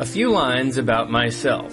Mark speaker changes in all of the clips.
Speaker 1: A few lines about myself.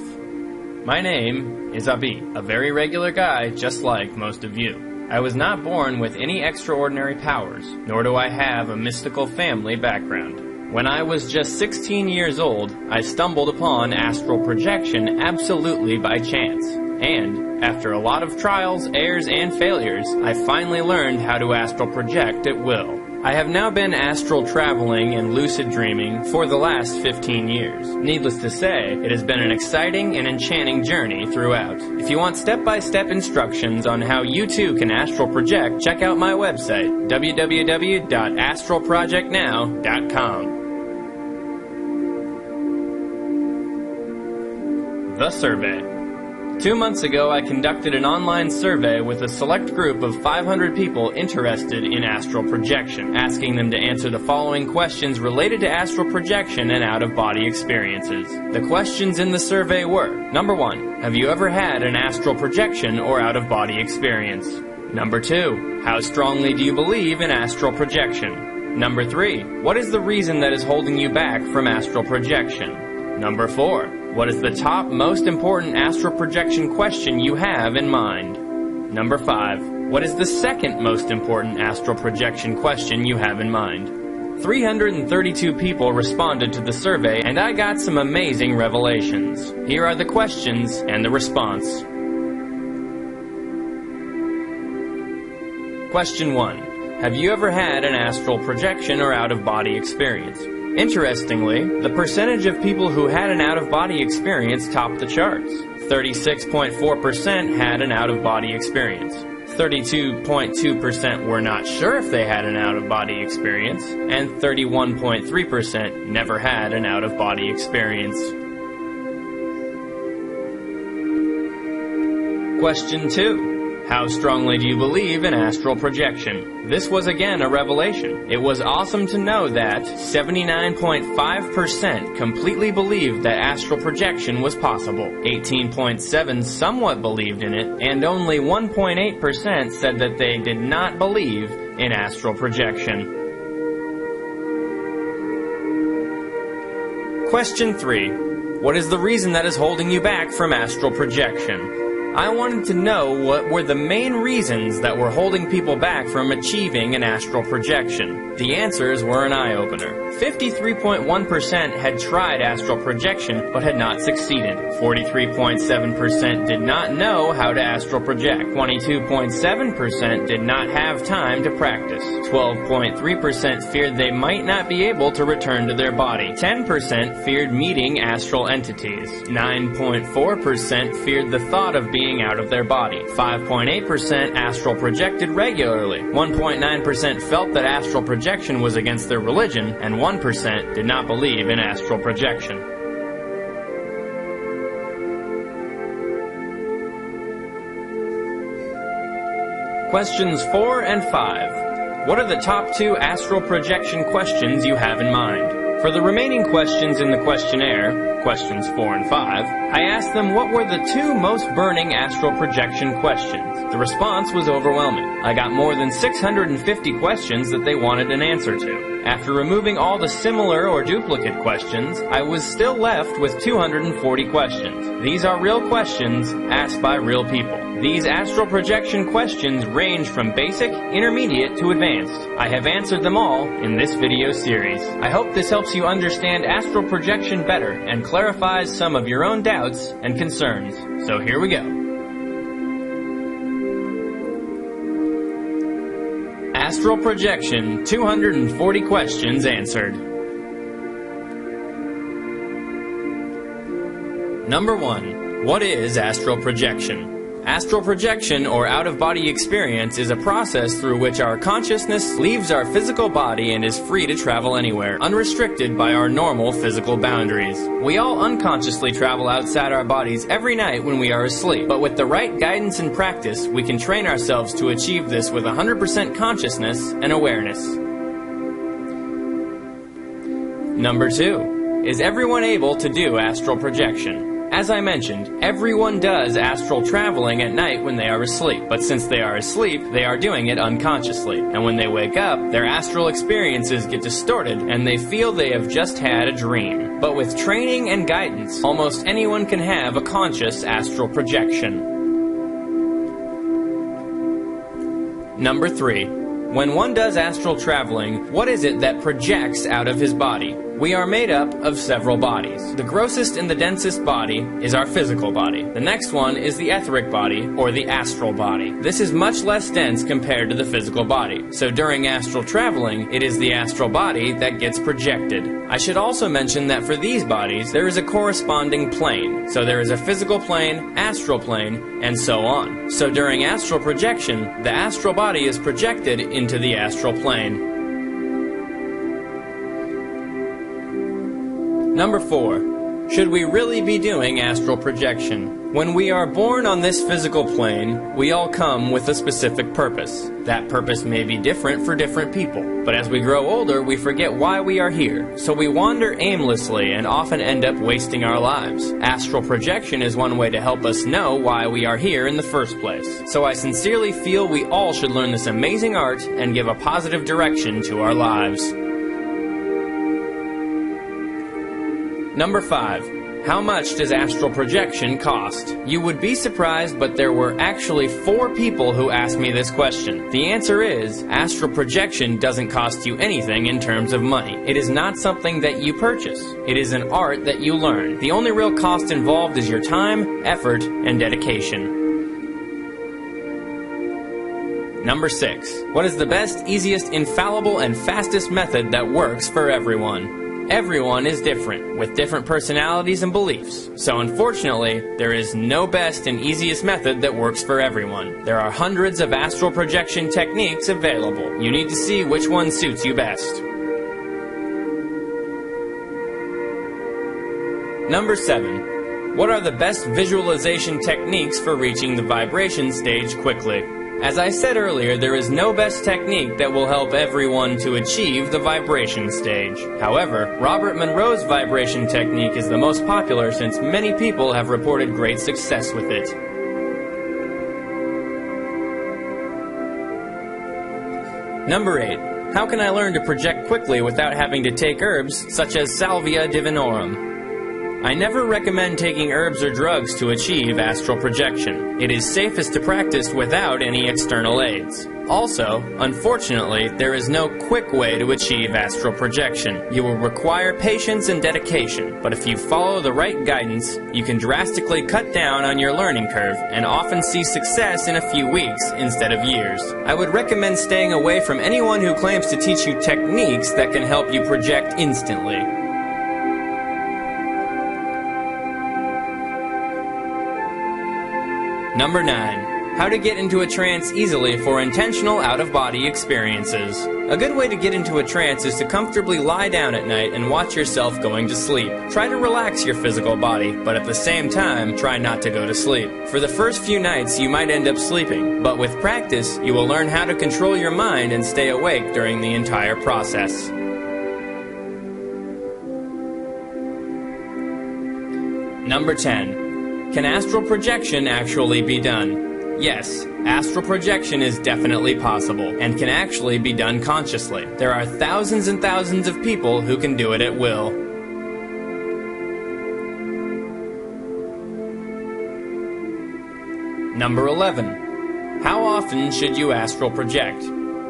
Speaker 1: My name is Abi, a very regular guy just like most of you. I was not born with any extraordinary powers, nor do I have a mystical family background. When I was just 16 years old, I stumbled upon astral projection absolutely by chance. And, after a lot of trials, errors, and failures, I finally learned how to astral project at will. I have now been astral traveling and lucid dreaming for the last 15 years. Needless to say, it has been an exciting and enchanting journey throughout. If you want step-by-step instructions on how you too can astral project, check out my website, www.astralprojectnow.com. The Survey. 2 months ago, I conducted an online survey with a select group of 500 people interested in astral projection, asking them to answer the following questions related to astral projection and out-of-body experiences. The questions in the survey were: Number 1, have you ever had an astral projection or out-of-body experience? Number 2, how strongly do you believe in astral projection? Number 3, what is the reason that is holding you back from astral projection? Number 4, what is the top most important astral projection question you have in mind? Number 5, what is the second most important astral projection question you have in mind? 332 people responded to the survey, and I got some amazing revelations. Here are the questions and the response. Question 1. Have you ever had an astral projection or out-of-body experience? Interestingly, the percentage of people who had an out-of-body experience topped the charts. 36.4% had an out-of-body experience. 32.2% were not sure if they had an out-of-body experience, and 31.3% never had an out-of-body experience. Question 2. How strongly do you believe in astral projection? This was again a revelation. It was awesome to know that 79.5% completely believed that astral projection was possible, 18.7% somewhat believed in it, and only 1.8% said that they did not believe in astral projection. Question 3. What is the reason that is holding you back from astral projection? I wanted to know what were the main reasons that were holding people back from achieving an astral projection. The answers were an eye-opener. 53.1% had tried astral projection but had not succeeded. 43.7% did not know how to astral project. 22.7% did not have time to practice. 12.3% feared they might not be able to return to their body. 10% feared meeting astral entities. 9.4% feared the thought of being out of their body. 5.8% astral projected regularly. 1.9% felt that astral projection was against their religion, and 1% did not believe in astral projection. Questions 4 and 5. What are the top 2 astral projection questions you have in mind? For the remaining questions in the questionnaire, questions 4 and 5, I asked them what were the 2 most burning astral projection questions. The response was overwhelming. I got more than 650 questions that they wanted an answer to. After removing all the similar or duplicate questions, I was still left with 240 questions. These are real questions asked by real people. These astral projection questions range from basic, intermediate, to advanced. I have answered them all in this video series. I hope this helps you understand astral projection better and clarifies some of your own doubts and concerns. So here we go. Astral projection, 240 questions answered. Number 1. What is astral projection? Astral projection, or out-of-body experience, is a process through which our consciousness leaves our physical body and is free to travel anywhere, unrestricted by our normal physical boundaries. We all unconsciously travel outside our bodies every night when we are asleep, but with the right guidance and practice, we can train ourselves to achieve this with 100% consciousness and awareness. Number 2. Is everyone able to do astral projection? As I mentioned, everyone does astral traveling at night when they are asleep, but since they are asleep, they are doing it unconsciously, and when they wake up, their astral experiences get distorted and they feel they have just had a dream. But with training and guidance, almost anyone can have a conscious astral projection. Number 3. When one does astral traveling, what is it that projects out of his body? We are made up of several bodies. The grossest and the densest body is our physical body. The next one is the etheric body, or the astral body. This is much less dense compared to the physical body. So during astral traveling, it is the astral body that gets projected. I should also mention that for these bodies, there is a corresponding plane. So there is a physical plane, astral plane, and so on. So during astral projection, the astral body is projected into the astral plane. Number 4. Should we really be doing astral projection? When we are born on this physical plane, we all come with a specific purpose. That purpose may be different for different people. But as we grow older, we forget why we are here. So we wander aimlessly and often end up wasting our lives. Astral projection is one way to help us know why we are here in the first place. So I sincerely feel we all should learn this amazing art and give a positive direction to our lives. Number 5. How much does astral projection cost? You would be surprised, but there were actually 4 people who asked me this question. The answer is, astral projection doesn't cost you anything in terms of money. It is not something that you purchase. It is an art that you learn. The only real cost involved is your time, effort, and dedication. Number 6. What is the best, easiest, infallible, and fastest method that works for everyone? Everyone is different, with different personalities and beliefs. So unfortunately, there is no best and easiest method that works for everyone. There are hundreds of astral projection techniques available. You need to see which one suits you best. Number 7. What are the best visualization techniques for reaching the vibration stage quickly? As I said earlier, there is no best technique that will help everyone to achieve the vibration stage. However, Robert Monroe's vibration technique is the most popular since many people have reported great success with it. Number 8. How can I learn to project quickly without having to take herbs such as Salvia divinorum? I never recommend taking herbs or drugs to achieve astral projection. It is safest to practice without any external aids. Also, unfortunately, there is no quick way to achieve astral projection. You will require patience and dedication, but if you follow the right guidance, you can drastically cut down on your learning curve and often see success in a few weeks instead of years. I would recommend staying away from anyone who claims to teach you techniques that can help you project instantly. Number 9. How to get into a trance easily for intentional out-of-body experiences. A good way to get into a trance is to comfortably lie down at night and watch yourself going to sleep. Try to relax your physical body, but at the same time, try not to go to sleep. For the first few nights, you might end up sleeping, but with practice, you will learn how to control your mind and stay awake during the entire process. Number 10. Can astral projection actually be done? Yes, astral projection is definitely possible, and can actually be done consciously. There are thousands and thousands of people who can do it at will. Number 11. How often should you astral project?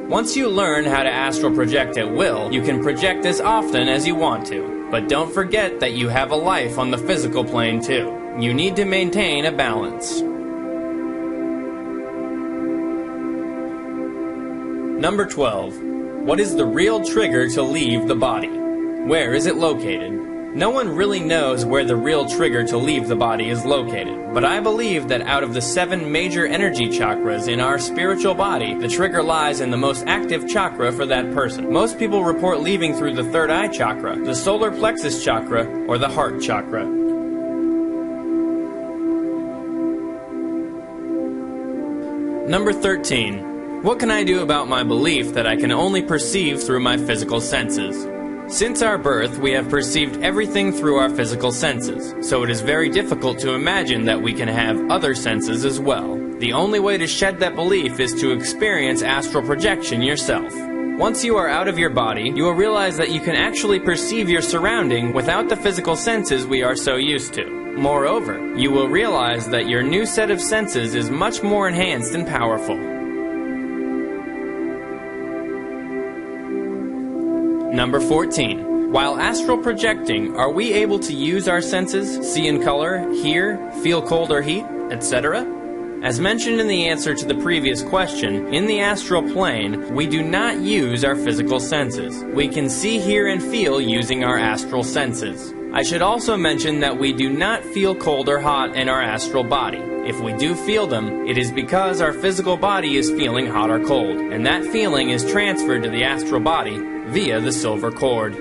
Speaker 1: Once you learn how to astral project at will, you can project as often as you want to. But don't forget that you have a life on the physical plane too. You need to maintain a balance. Number 12. What is the real trigger to leave the body? Where is it located? No one really knows where the real trigger to leave the body is located, but I believe that out of the 7 major energy chakras in our spiritual body, the trigger lies in the most active chakra for that person. Most people report leaving through the 3rd eye chakra, the solar plexus chakra, or the heart chakra. Number 13. What can I do about my belief that I can only perceive through my physical senses? Since our birth, we have perceived everything through our physical senses, so it is very difficult to imagine that we can have other senses as well. The only way to shed that belief is to experience astral projection yourself. Once you are out of your body, you will realize that you can actually perceive your surrounding without the physical senses we are so used to. Moreover, you will realize that your new set of senses is much more enhanced and powerful. Number 14. While astral projecting, are we able to use our senses, see in color, hear, feel cold or heat, etc.? As mentioned in the answer to the previous question, in the astral plane, we do not use our physical senses. We can see, hear, and feel using our astral senses. I should also mention that we do not feel cold or hot in our astral body. If we do feel them, it is because our physical body is feeling hot or cold, and that feeling is transferred to the astral body via the silver cord.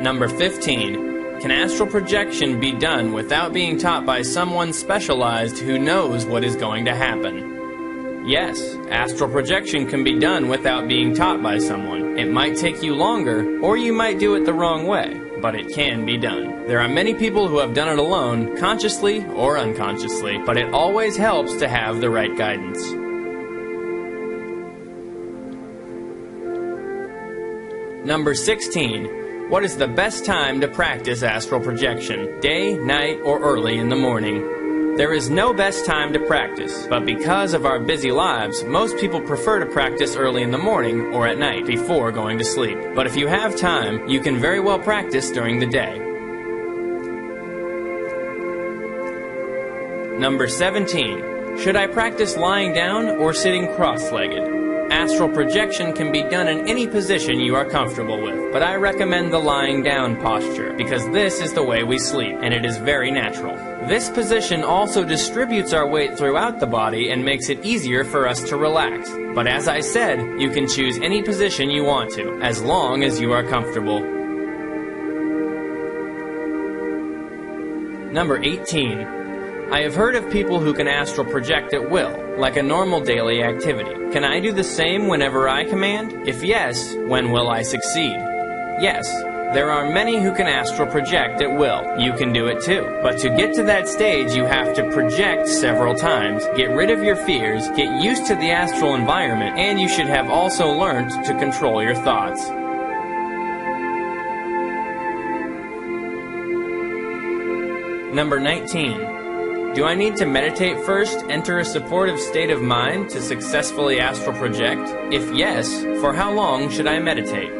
Speaker 1: Number 15. Can astral projection be done without being taught by someone specialized who knows what is going to happen? Yes, astral projection can be done without being taught by someone. It might take you longer, or you might do it the wrong way, but it can be done. There are many people who have done it alone, consciously or unconsciously, but it always helps to have the right guidance. Number 16. What is the best time to practice astral projection? Day, night, or early in the morning? There is no best time to practice, but because of our busy lives, most people prefer to practice early in the morning or at night before going to sleep. But if you have time, you can very well practice during the day. Number 17. Should I practice lying down or sitting cross-legged? Astral projection can be done in any position you are comfortable with, but I recommend the lying down posture because this is the way we sleep, and it is very natural. This position also distributes our weight throughout the body and makes it easier for us to relax. But as I said, you can choose any position you want to, as long as you are comfortable. Number 18. I have heard of people who can astral project at will, like a normal daily activity. Can I do the same whenever I command? If yes, when will I succeed? Yes, there are many who can astral project at will. You can do it too. But to get to that stage, you have to project several times, get rid of your fears, get used to the astral environment, and you should have also learned to control your thoughts. Number 19. Do I need to meditate first, enter a supportive state of mind to successfully astral project? If yes, for how long should I meditate?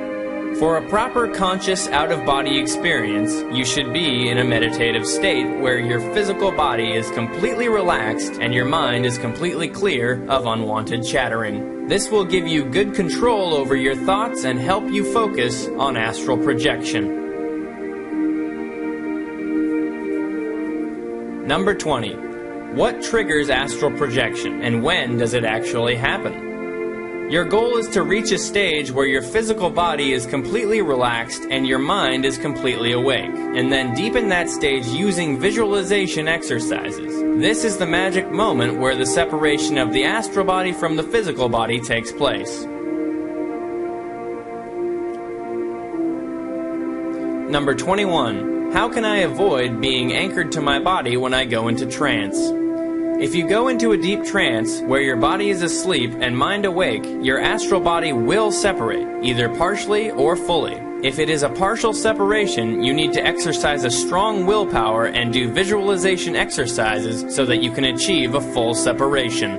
Speaker 1: For a proper conscious out-of-body experience, you should be in a meditative state where your physical body is completely relaxed and your mind is completely clear of unwanted chattering. This will give you good control over your thoughts and help you focus on astral projection. Number 20. What triggers astral projection, and when does it actually happen? Your goal is to reach a stage where your physical body is completely relaxed and your mind is completely awake, and then deepen that stage using visualization exercises. This is the magic moment where the separation of the astral body from the physical body takes place. Number 21. How can I avoid being anchored to my body when I go into trance? If you go into a deep trance where your body is asleep and mind awake, your astral body will separate, either partially or fully. If it is a partial separation, you need to exercise a strong willpower and do visualization exercises so that you can achieve a full separation.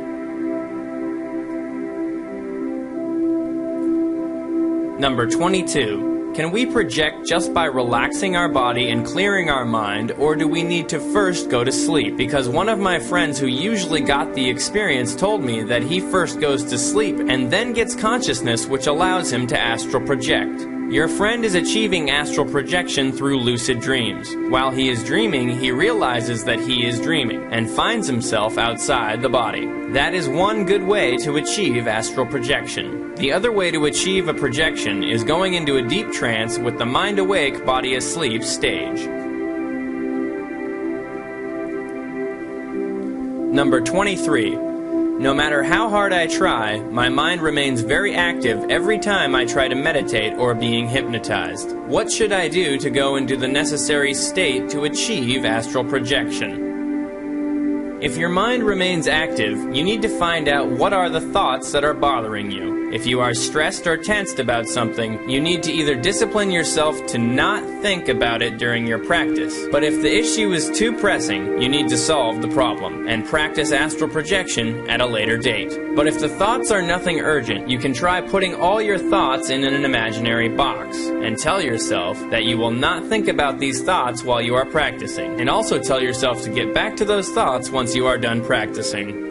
Speaker 1: Number 22. Can we project just by relaxing our body and clearing our mind, or do we need to first go to sleep? Because one of my friends who usually got the experience told me that he first goes to sleep and then gets consciousness, which allows him to astral project. Your friend is achieving astral projection through lucid dreams. While he is dreaming, he realizes that he is dreaming and finds himself outside the body. That is one good way to achieve astral projection. The other way to achieve a projection is going into a deep trance with the mind awake, body asleep stage. Number 23. No matter how hard I try, my mind remains very active every time I try to meditate or being hypnotized. What should I do to go into the necessary state to achieve astral projection? If your mind remains active, you need to find out what are the thoughts that are bothering you. If you are stressed or tensed about something, you need to either discipline yourself to not think about it during your practice. But if the issue is too pressing, you need to solve the problem and practice astral projection at a later date. But if the thoughts are nothing urgent, you can try putting all your thoughts in an imaginary box and tell yourself that you will not think about these thoughts while you are practicing. And also tell yourself to get back to those thoughts once you are done practicing.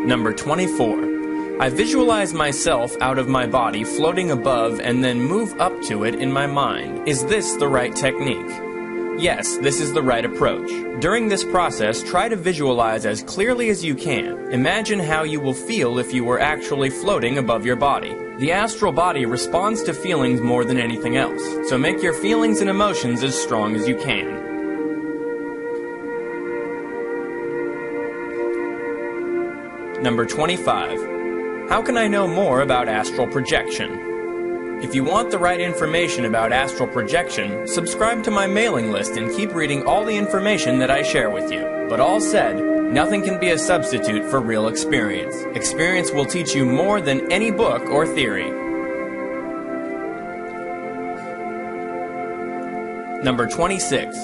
Speaker 1: Number 24. I visualize myself out of my body floating above and then move up to it in my mind. Is this the right technique? Yes, this is the right approach. During this process, try to visualize as clearly as you can. Imagine how you will feel if you were actually floating above your body. The astral body responds to feelings more than anything else, so make your feelings and emotions as strong as you can. Number 25. How can I know more about astral projection? If you want the right information about astral projection, subscribe to my mailing list and keep reading all the information that I share with you. But all said, nothing can be a substitute for real experience. Experience will teach you more than any book or theory. Number 26.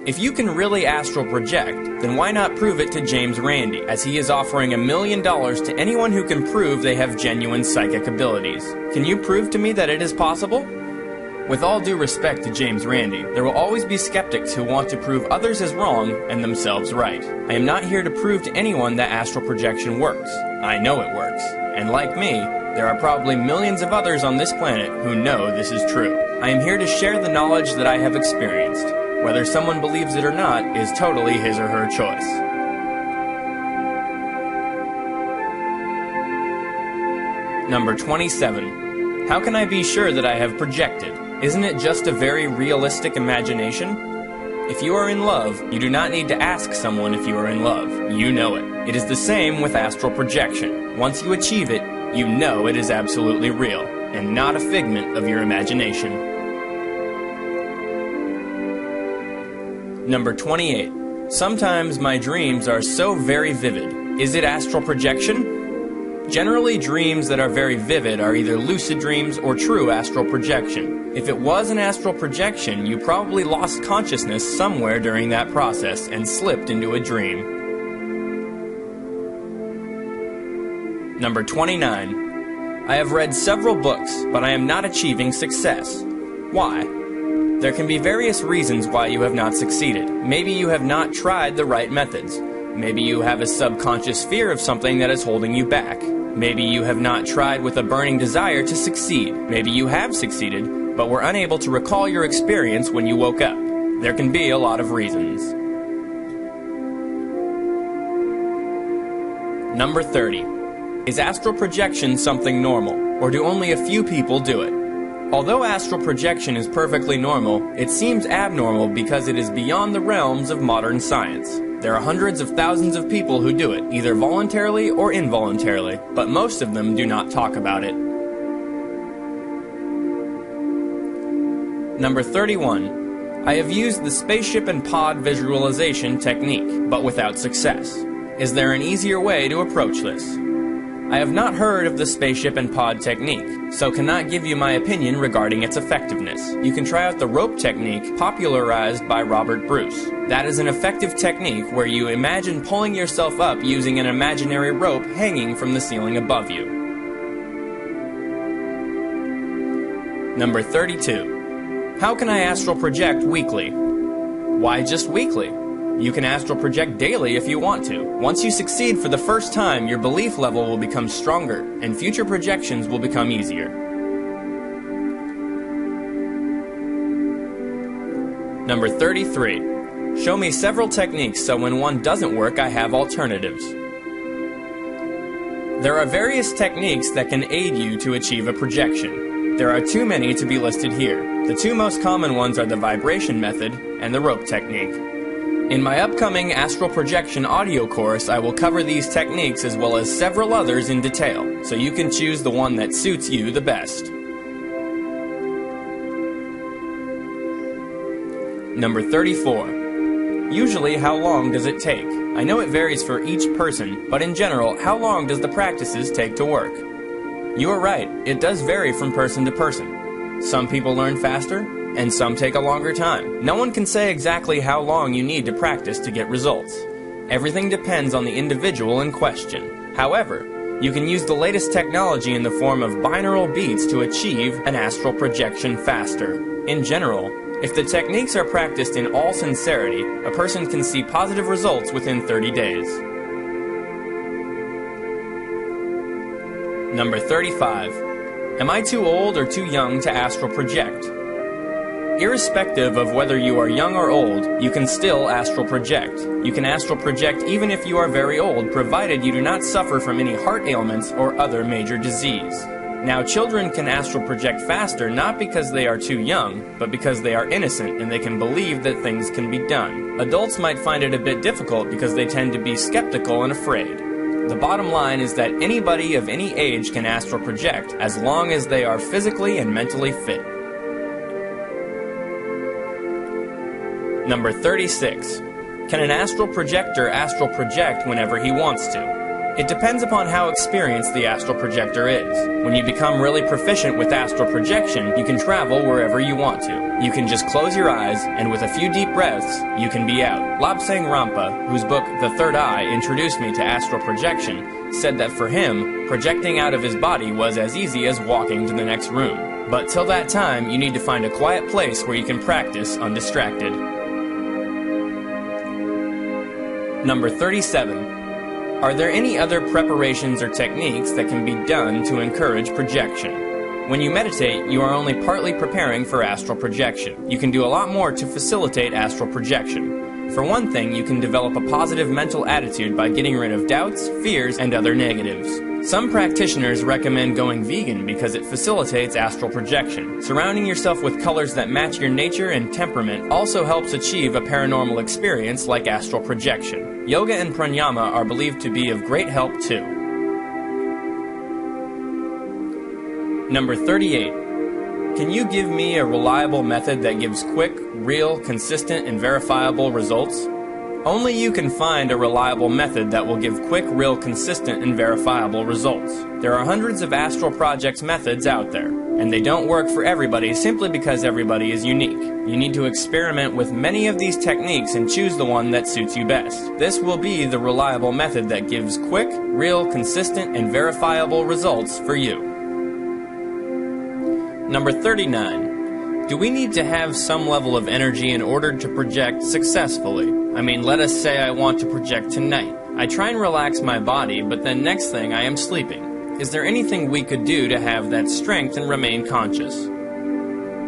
Speaker 1: If you can really astral project, then why not prove it to James Randi, as he is offering $1 million to anyone who can prove they have genuine psychic abilities. Can you prove to me that it is possible? With all due respect to James Randi, there will always be skeptics who want to prove others as wrong and themselves right. I am not here to prove to anyone that astral projection works. I know it works. And like me, there are probably millions of others on this planet who know this is true. I am here to share the knowledge that I have experienced. Whether someone believes it or not is totally his or her choice. Number 27. How can I be sure that I have projected? Isn't it just a very realistic imagination? If you are in love, you do not need to ask someone if you are in love. You know it. It is the same with astral projection. Once you achieve it, you know it is absolutely real, and not a figment of your imagination. Number 28. Sometimes my dreams are so very vivid. Is it astral projection? Generally, dreams that are very vivid are either lucid dreams or true astral projection. If it was an astral projection, you probably lost consciousness somewhere during that process and slipped into a dream. Number 29. I have read several books, but I am not achieving success. Why? There can be various reasons why you have not succeeded. Maybe you have not tried the right methods. Maybe you have a subconscious fear of something that is holding you back. Maybe you have not tried with a burning desire to succeed. Maybe you have succeeded, but were unable to recall your experience when you woke up. There can be a lot of reasons. Number 30. Is astral projection something normal, or do only a few people do it? Although astral projection is perfectly normal, it seems abnormal because it is beyond the realms of modern science. There are hundreds of thousands of people who do it, either voluntarily or involuntarily, but most of them do not talk about it. Number 31. I have used the spaceship and pod visualization technique, but without success. Is there an easier way to approach this? I have not heard of the spaceship and pod technique, so cannot give you my opinion regarding its effectiveness. You can try out the rope technique popularized by Robert Bruce. That is an effective technique where you imagine pulling yourself up using an imaginary rope hanging from the ceiling above you. Number 32. How can I astral project weekly? Why just weekly? You can astral project daily if you want to. Once you succeed for the first time, your belief level will become stronger, and future projections will become easier. Number 33. Show me several techniques so when one doesn't work, I have alternatives. There are various techniques that can aid you to achieve a projection. There are too many to be listed here. The two most common ones are the vibration method and the rope technique. In my upcoming astral projection audio course, I will cover these techniques as well as several others in detail, so you can choose the one that suits you the best. Number 34. Usually, how long does it take? I know it varies for each person, but in general, how long does the practices take to work? You are right, it does vary from person to person. Some people learn faster, and some take a longer time. No one can say exactly how long you need to practice to get results. Everything depends on the individual in question. However, you can use the latest technology in the form of binaural beats to achieve an astral projection faster. In general, if the techniques are practiced in all sincerity, a person can see positive results within 30 days. Number 35. Am I too old or too young to astral project? Irrespective of whether you are young or old, you can still astral project. You can astral project even if you are very old, provided you do not suffer from any heart ailments or other major disease. Now, children can astral project faster not because they are too young, but because they are innocent and they can believe that things can be done. Adults might find it a bit difficult because they tend to be skeptical and afraid. The bottom line is that anybody of any age can astral project as long as they are physically and mentally fit. Number 36. Can an astral projector astral project whenever he wants to? It depends upon how experienced the astral projector is. When you become really proficient with astral projection, you can travel wherever you want to. You can just close your eyes, and with a few deep breaths, you can be out. Lobsang Rampa, whose book The Third Eye introduced me to astral projection, said that for him, projecting out of his body was as easy as walking to the next room. But till that time, you need to find a quiet place where you can practice undistracted. Number 37. Are there any other preparations or techniques that can be done to encourage projection? When you meditate, you are only partly preparing for astral projection. You can do a lot more to facilitate astral projection. For one thing, you can develop a positive mental attitude by getting rid of doubts, fears, and other negatives. Some practitioners recommend going vegan because it facilitates astral projection. Surrounding yourself with colors that match your nature and temperament also helps achieve a paranormal experience like astral projection. Yoga and pranayama are believed to be of great help too. Number 38. Can you give me a reliable method that gives quick, real, consistent, and verifiable results? Only you can find a reliable method that will give quick, real, consistent, and verifiable results. There are hundreds of astral projects methods out there, and they don't work for everybody simply because everybody is unique. You need to experiment with many of these techniques and choose the one that suits you best. This will be the reliable method that gives quick, real, consistent, and verifiable results for you. Number 39. Do we need to have some level of energy in order to project successfully? I mean, let us say I want to project tonight. I try and relax my body, but then next thing I am sleeping. Is there anything we could do to have that strength and remain conscious?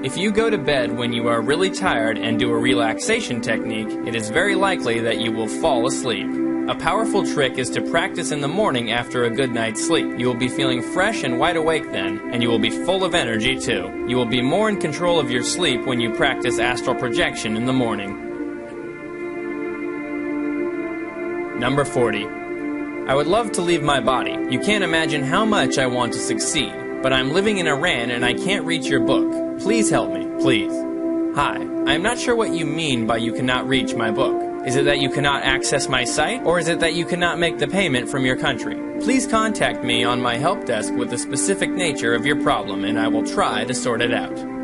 Speaker 1: If you go to bed when you are really tired and do a relaxation technique, it is very likely that you will fall asleep. A powerful trick is to practice in the morning after a good night's sleep. You will be feeling fresh and wide awake then, and you will be full of energy too. You will be more in control of your sleep when you practice astral projection in the morning. Number 40. I would love to leave my body. You can't imagine how much I want to succeed, but I'm living in Iran and I can't reach your book. Please help me, please. Hi, I am not sure what you mean by you cannot reach my book. Is it that you cannot access my site, or is it that you cannot make the payment from your country? Please contact me on my help desk with the specific nature of your problem, and I will try to sort it out.